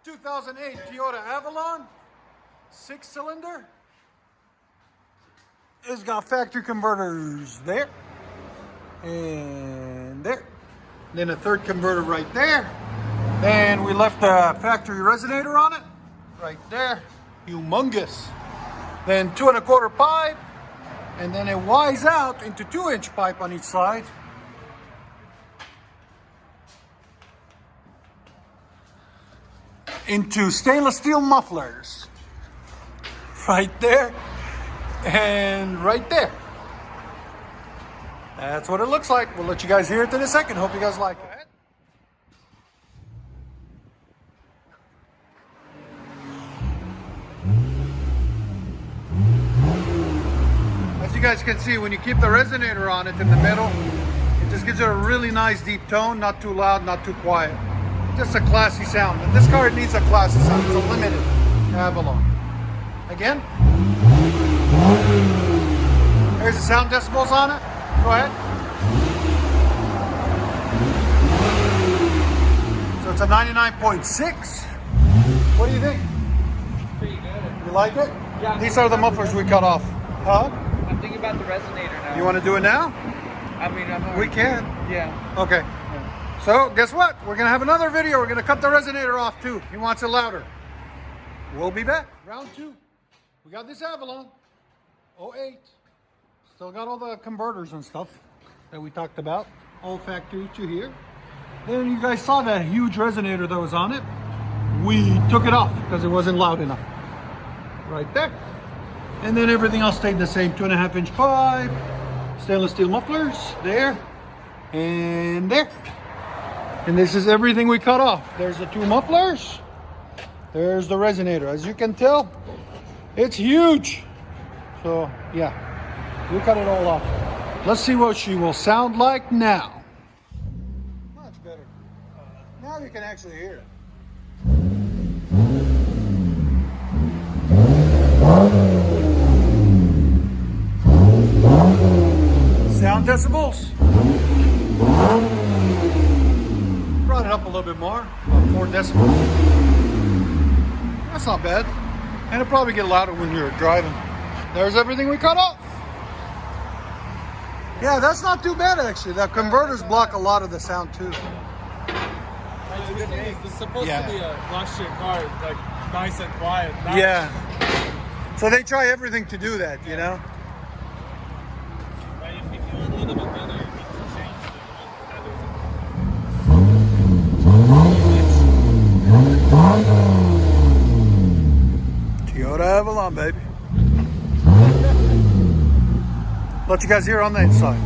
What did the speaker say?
2008 Toyota Avalon, 6-cylinder. It's got factory converters there and there. Then a third converter right there. Then we left the factory resonator on it, right there, humongous. Then 2 1/4 pipe, and then it wides out into 2-inch pipe on each side. Into stainless steel mufflers, right there and right there. That's what it looks like. We'll let you guys hear it in a second. Hope you guys like it. As you guys can see, when you keep the resonator on it in the middle, it just gives it a really nice deep tone, not too loud, not too quiet. Just a classy sound. And this car needs a classy sound. It's a limited Avalon. Again. There's the sound decibels on it. Go ahead. So it's a 99.6. What do you think? Pretty good. You like it? Yeah. These are the mufflers we cut off. Huh? I'm thinking about the resonator now. You want to do it now? I mean, We can. Yeah. Okay. Yeah. So guess what? We're going to have another video. We're going to cut the resonator off too. He wants it louder. We'll be back. Round 2. We got this Avalon. 08. Still got all the converters and stuff that we talked about. All factory to here. Then you guys saw that huge resonator that was on it. We took it off because it wasn't loud enough. Right there. And then everything else stayed the same. 2 1/2-inch pipe. Stainless steel mufflers. There. And there. And this is everything we cut off. There's the 2 mufflers. There's the resonator. As you can tell, it's huge. So yeah, we cut it all off. Let's see what she will sound like now. Much better. Now you can actually hear it. Sound decibels. Brought it up a little bit more, about 4 decibels. That's not bad. And it'll probably get louder when you're driving. There's everything we cut off. Yeah, that's not too bad actually. The converters block a lot of the sound too. It's supposed to be a luxury car, like nice and quiet. Yeah. So they try everything to do that, you know? But if you feel a little bit better, you need to change the Toyota Avalon, baby. Let you guys hear on the inside.